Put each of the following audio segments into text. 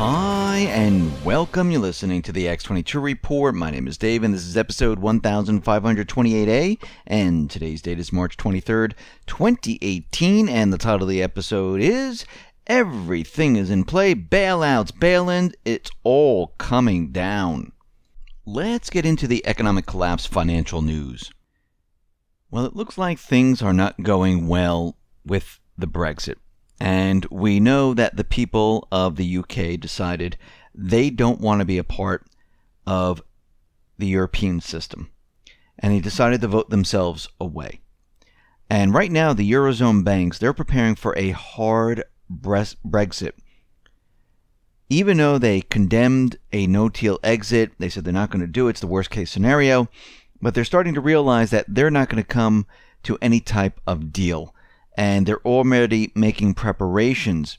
Hi, and welcome. You're listening to the X22 Report. My name is Dave, and this is episode 1528A, and today's date is March 23rd, 2018, and the title of the episode is Everything is in Play, Bailouts, Bail-in, it's all coming down. Let's get into the economic collapse financial news. Well, it looks like things are not going well with the BREXIT. And we know that the people of the UK decided they don't want to be a part of the European system. And they decided to vote themselves away. And right now, the Eurozone banks, they're preparing for a hard Brexit. Even though they condemned a no-deal exit, they said they're not going to do it. It's the worst-case scenario. But they're starting to realize that they're not going to come to any type of deal. And they're already making preparations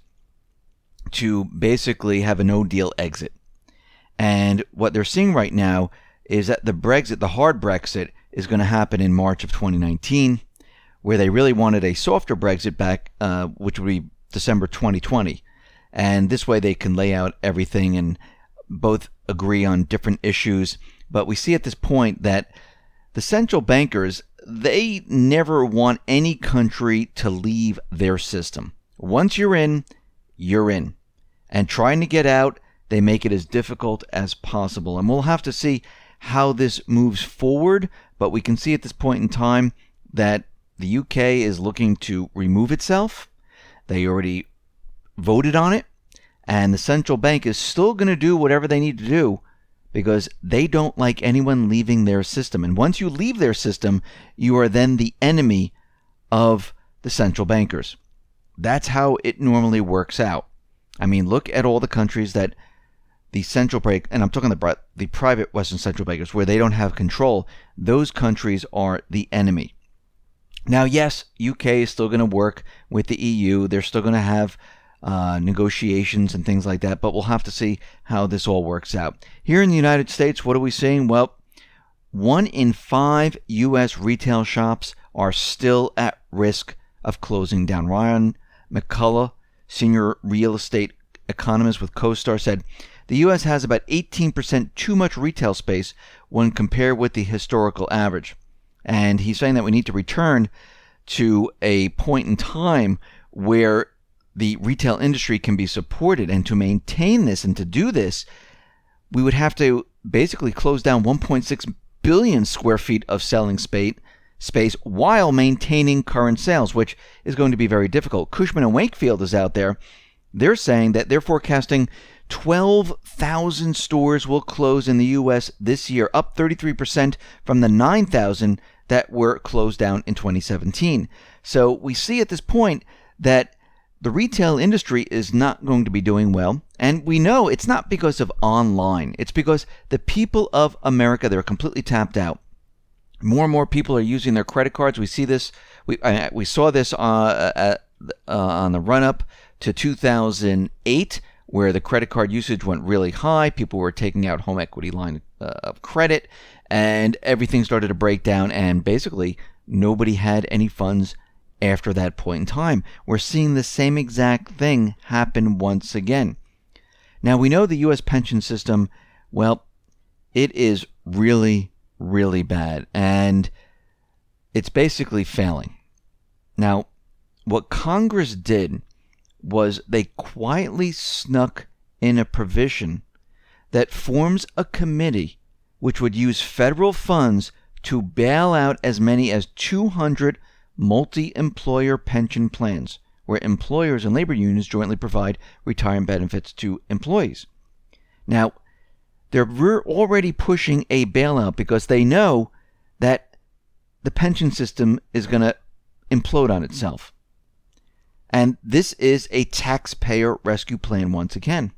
to basically have a no-deal exit. And what they're seeing right now is that the Brexit, the hard Brexit, is going to happen in March of 2019, where they really wanted a softer Brexit back, which would be December 2020. And this way they can lay out everything and both agree on different issues. But we see at this point that the central bankers, they never want any country to leave their system. Once you're in, you're in. And trying to get out, they make it as difficult as possible. And we'll have to see how this moves forward. But we can see at this point in time that the UK is looking to remove itself. They already voted on it. And the central bank is still going to do whatever they need to do, because they don't like anyone leaving their system. And once you leave their system, you are then the enemy of the central bankers. That's how it normally works out. I mean, look at all the countries that the central bank, and I'm talking about the private Western central bankers, where they don't have control. Those countries are the enemy. Now, yes, UK is still going to work with the EU. They're still going to have negotiations and things like that, but we'll have to see how this all works out. Here in the United States, what are we seeing? Well, 1 in 5 U.S. retail shops are still at risk of closing down. Ryan McCullough, senior real estate economist with CoStar, said the U.S. has about 18% too much retail space when compared with the historical average. And he's saying that we need to return to a point in time where the retail industry can be supported, and to maintain this and to do this, we would have to basically close down 1.6 billion square feet of selling space while maintaining current sales, which is going to be very difficult. Cushman & Wakefield is out there. They're saying that they're forecasting 12,000 stores will close in the U.S. this year, up 33% from the 9,000 that were closed down in 2017. So we see at this point that the retail industry is not going to be doing well, and we know it's not because of online. It's because the people of America, they're completely tapped out. More and more people are using their credit cards. We see this. We saw this on the run-up to 2008, where the credit card usage went really high. People were taking out home equity line of credit, and everything started to break down, and basically nobody had any funds after that point in time. We're seeing the same exact thing happen once again. Now, we know the U.S. pension system, well, it is really, really bad, and it's basically failing. Now, what Congress did was they quietly snuck in a provision that forms a committee which would use federal funds to bail out as many as 200 multi-employer pension plans, where employers and labor unions jointly provide retirement benefits to employees. Now, they're already pushing a bailout because they know that the pension system is going to implode on itself. And this is a taxpayer rescue plan once again,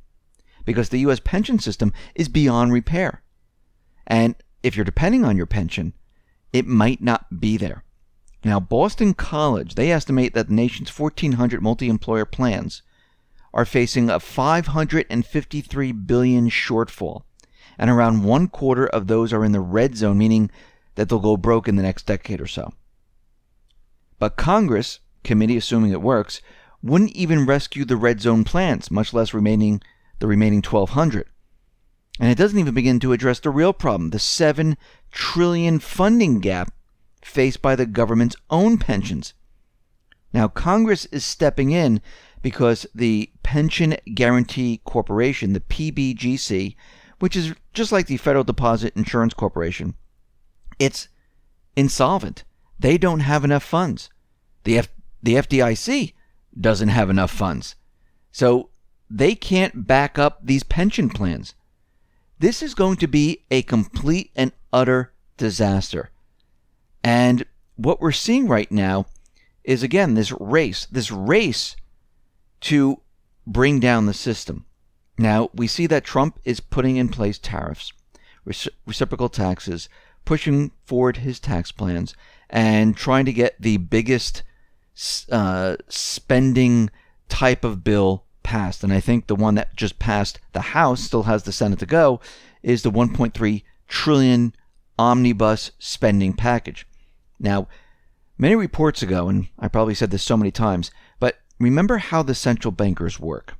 because the U.S. pension system is beyond repair. And if you're depending on your pension, it might not be there. Now, Boston College, they estimate that the nation's 1,400 multi-employer plans are facing a $553 billion shortfall, and around 1/4 of those are in the red zone, meaning that they'll go broke in the next decade or so. But Congress, committee assuming it works, wouldn't even rescue the red zone plans, much less remaining the remaining 1,200. And it doesn't even begin to address the real problem, the $7 trillion funding gap faced by the government's own pensions. Now, Congress is stepping in because the Pension Guarantee Corporation, the PBGC, which is just like the Federal Deposit Insurance Corporation, it's insolvent. They don't have enough funds. The FDIC doesn't have enough funds. So they can't back up these pension plans. This is going to be a complete and utter disaster. And what we're seeing right now is, again, this race to bring down the system. Now, we see that Trump is putting in place tariffs, reciprocal taxes, pushing forward his tax plans, and trying to get the biggest spending type of bill passed. And I think the one that just passed the House, still has the Senate to go, is the $1.3 trillion omnibus spending package. Now, many reports ago, and I probably said this so many times, but remember how the central bankers work.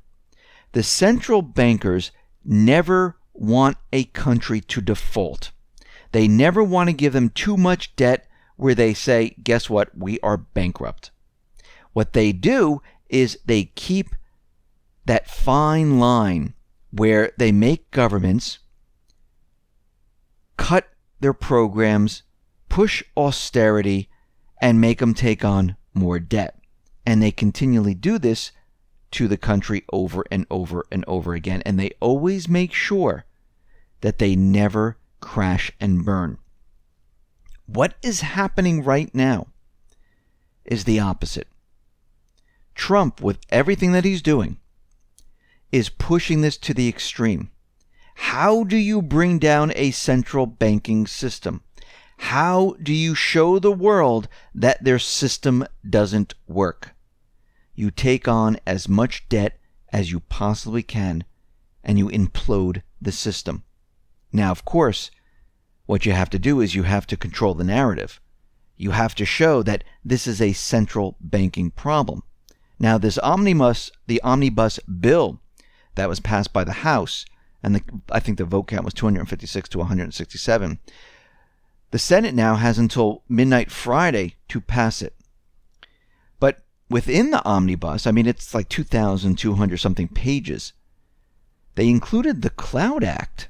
The central bankers never want a country to default. They never want to give them too much debt where they say, guess what, we are bankrupt. What they do is they keep that fine line where they make governments cut their programs, push austerity, and make them take on more debt. And they continually do this to the country over and over and over again. And they always make sure that they never crash and burn. What is happening right now is the opposite. Trump, with everything that he's doing, is pushing this to the extreme. How do you bring down a central banking system? How do you show the world that their system doesn't work? You take on as much debt as you possibly can, and you implode the system. Now, of course, what you have to do is you have to control the narrative. You have to show that this is a central banking problem. Now, the omnibus bill that was passed by the House, and I think the vote count was 256 to 167, the Senate now has until midnight Friday to pass it. But within the omnibus, I mean, it's like 2,200 something pages, they included the Cloud Act,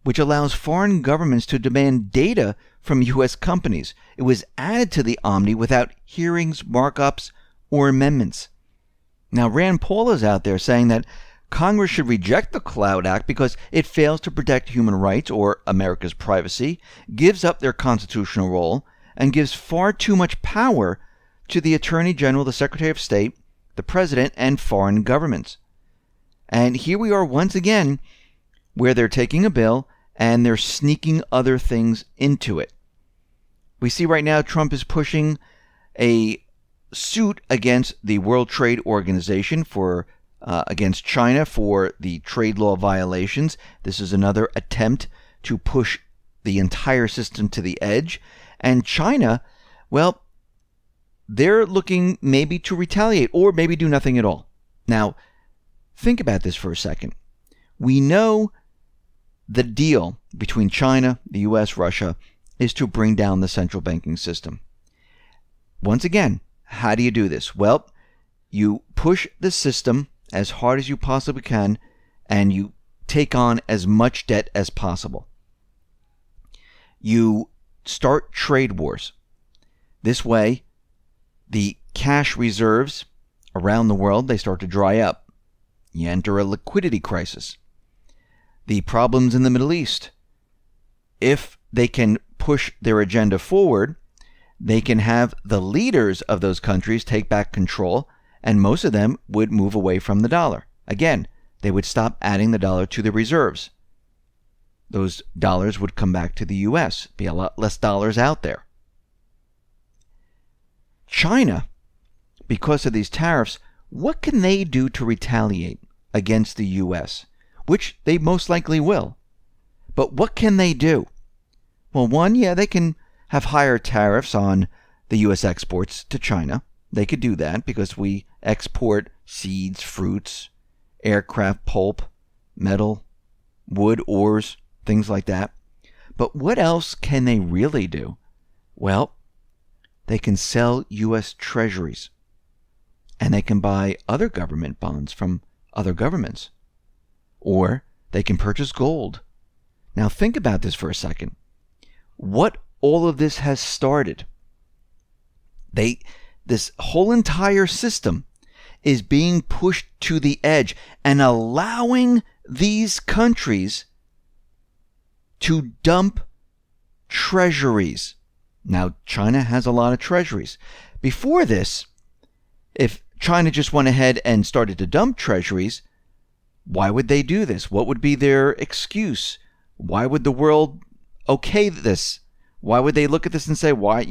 which allows foreign governments to demand data from U.S. companies. It was added to the Omni without hearings, markups, or amendments. Now, Rand Paul is out there saying that Congress should reject the Cloud Act because it fails to protect human rights or America's privacy, gives up their constitutional role, and gives far too much power to the Attorney General, the Secretary of State, the President, and foreign governments. And here we are once again, where they're taking a bill and they're sneaking other things into it. We see right now Trump is pushing a suit against the World Trade Organization for against China for the trade law violations. This is another attempt to push the entire system to the edge. And China, well, they're looking maybe to retaliate or maybe do nothing at all. Now, think about this for a second. We know the deal between China, the U.S., Russia, is to bring down the central banking system. Once again, how do you do this? Well, you push the system as hard as you possibly can, and you take on as much debt as possible. You start trade wars. This way, the cash reserves around the world, they start to dry up. You enter a liquidity crisis. The problems in the Middle East, if they can push their agenda forward, they can have the leaders of those countries take back control, and most of them would move away from the dollar. Again, they would stop adding the dollar to the reserves. Those dollars would come back to the U.S., be a lot less dollars out there. China, because of these tariffs, what can they do to retaliate against the U.S., which they most likely will? But what can they do? Well, one, they can have higher tariffs on the U.S. exports to China. They could do that because we export seeds, fruits, aircraft, pulp, metal, wood, ores, things like that. But what else can they really do? Well, they can sell U.S. treasuries, and they can buy other government bonds from other governments, or they can purchase gold. Now think about this for a second. What all of this has started. This whole entire system is being pushed to the edge and allowing these countries to dump treasuries. Now, China has a lot of treasuries. Before this, if China just went ahead and started to dump treasuries, why would they do this? What would be their excuse? Why would the world okay this? Why would they look at this and say, why,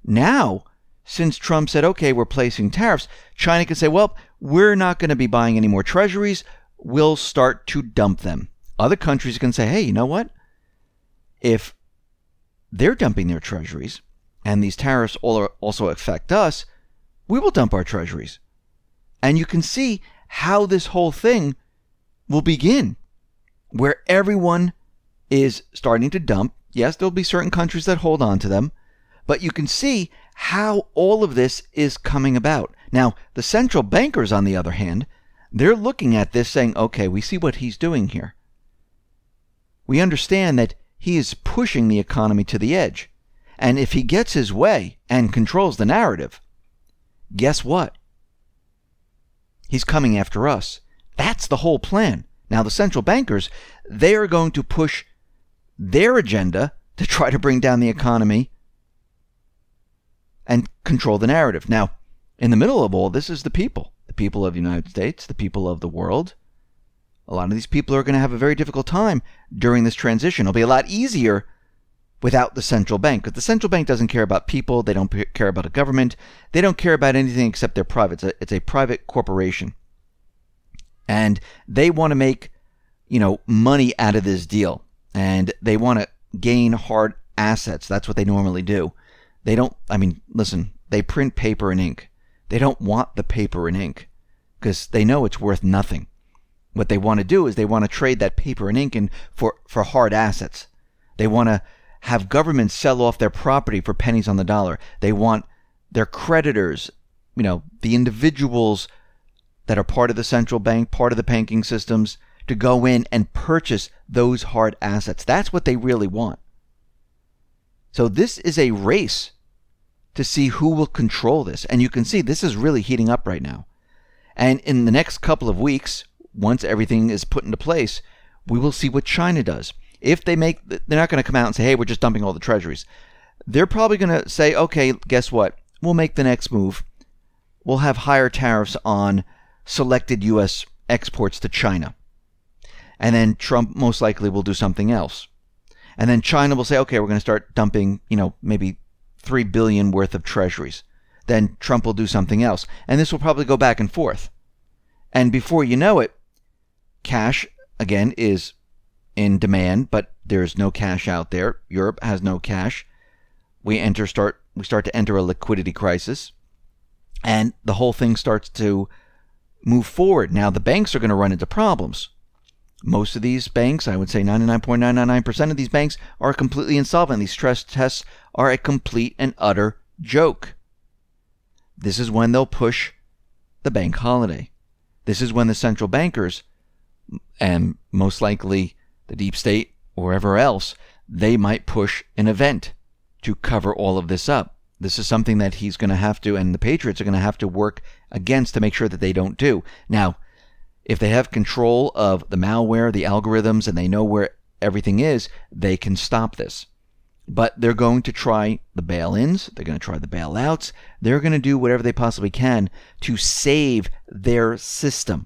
now, since Trump said, okay, we're placing tariffs, China can say, well, we're not going to be buying any more treasuries. We'll start to dump them. Other countries can say, hey, you know what? If they're dumping their treasuries and these tariffs also affect us, we will dump our treasuries. And you can see how this whole thing will begin, where everyone is starting to dump. Yes, there'll be certain countries that hold on to them, but you can see how all of this is coming about. Now, the central bankers, on the other hand, they're looking at this saying, okay, we see what he's doing here. We understand that he is pushing the economy to the edge. And if he gets his way and controls the narrative, guess what? He's coming after us. That's the whole plan. Now, the central bankers, they are going to push their agenda to try to bring down the economy and control the narrative. Now, in the middle of all this is the people of the United States, the people of the world. A lot of these people are going to have a very difficult time during this transition. It'll be a lot easier without the central bank, because the central bank doesn't care about people. They don't care about a government. They don't care about anything except their private. It's a private corporation. And they want to make, money out of this deal. And they want to gain hard assets. That's what they normally do. They don't, listen, they print paper and ink. They don't want the paper and ink because they know it's worth nothing. What they want to do is they want to trade that paper and ink for hard assets. They want to have governments sell off their property for pennies on the dollar. They want their creditors, the individuals that are part of the central bank, part of the banking systems, to go in and purchase those hard assets. That's what they really want. So this is a race to see who will control this. And you can see this is really heating up right now. And in the next couple of weeks, once everything is put into place, we will see what China does. If they're not going to come out and say, hey, we're just dumping all the treasuries. They're probably going to say, okay, guess what? We'll make the next move. We'll have higher tariffs on selected U.S. exports to China. And then Trump most likely will do something else. And then China will say, okay, we're going to start dumping, maybe $3 billion worth of treasuries. Then Trump will do something else. And this will probably go back and forth. And before you know it, cash, again, is in demand, but there's no cash out there. Europe has no cash. We start to enter a liquidity crisis. And the whole thing starts to move forward. Now, the banks are going to run into problems. Most of these banks, I would say 99.999% of these banks, are completely insolvent. These stress tests are a complete and utter joke. This is when they'll push the bank holiday. This is when the central bankers, and most likely the deep state or wherever else, they might push an event to cover all of this up. This is something that he's going to have to, and the Patriots are going to have to work against to make sure that they don't do. Now, if they have control of the malware, the algorithms, and they know where everything is, they can stop this. But they're going to try the bail-ins. They're going to try the bailouts. They're going to do whatever they possibly can to save their system.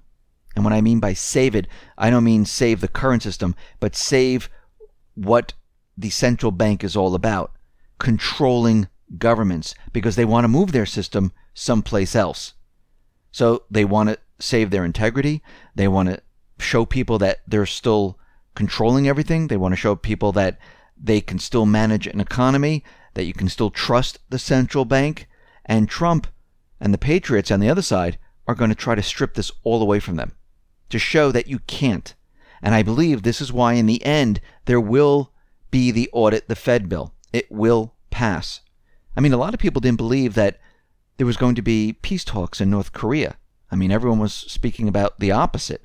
And what I mean by save it, I don't mean save the current system, but save what the central bank is all about, controlling governments, because they want to move their system someplace else. So they want to save their integrity. They want to show people that they're still controlling everything. They want to show people that they can still manage an economy, that you can still trust the central bank. And Trump and the Patriots on the other side are going to try to strip this all away from them, to show that you can't. And I believe this is why in the end there will be the audit, the Fed bill. It will pass. I mean, a lot of people didn't believe that there was going to be peace talks in North Korea. I mean, everyone was speaking about the opposite.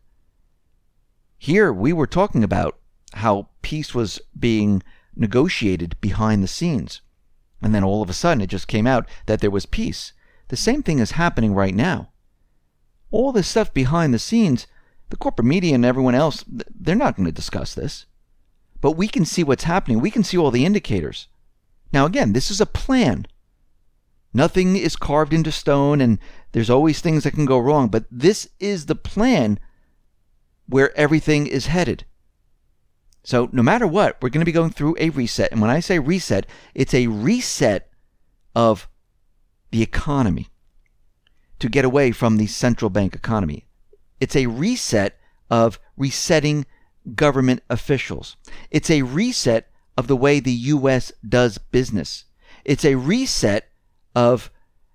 Here we were talking about how peace was being negotiated behind the scenes. And then all of a sudden it just came out that there was peace. The same thing is happening right now. All this stuff behind the scenes, the corporate media and everyone else, they're not going to discuss this. But we can see what's happening. We can see all the indicators. Now again, this is a plan. Nothing is carved into stone, and there's always things that can go wrong. But this is the plan where everything is headed. So no matter what, we're going to be going through a reset. And when I say reset, it's a reset of the economy to get away from the central bank economy. It's a reset of resetting government officials. It's a reset of the way the U.S. does business. It's a reset of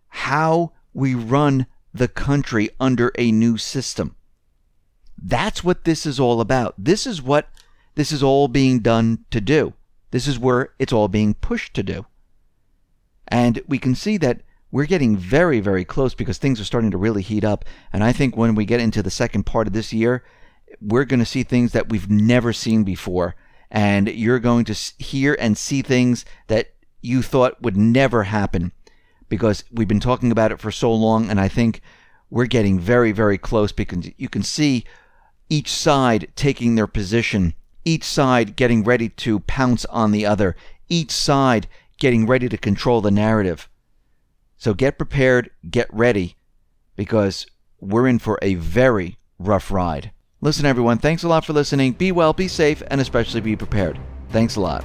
how we run the country under a new system. That's what this is all about. This is what this is all being done to do. This is where it's all being pushed to do. And we can see that we're getting very, very close because things are starting to really heat up. And I think when we get into the second part of this year, we're going to see things that we've never seen before. And you're going to hear and see things that you thought would never happen because we've been talking about it for so long. And I think we're getting very, very close because you can see each side taking their position, each side getting ready to pounce on the other, each side getting ready to control the narrative. So get prepared, get ready, because we're in for a very rough ride. Listen, everyone, thanks a lot for listening. Be well, be safe, and especially be prepared. Thanks a lot.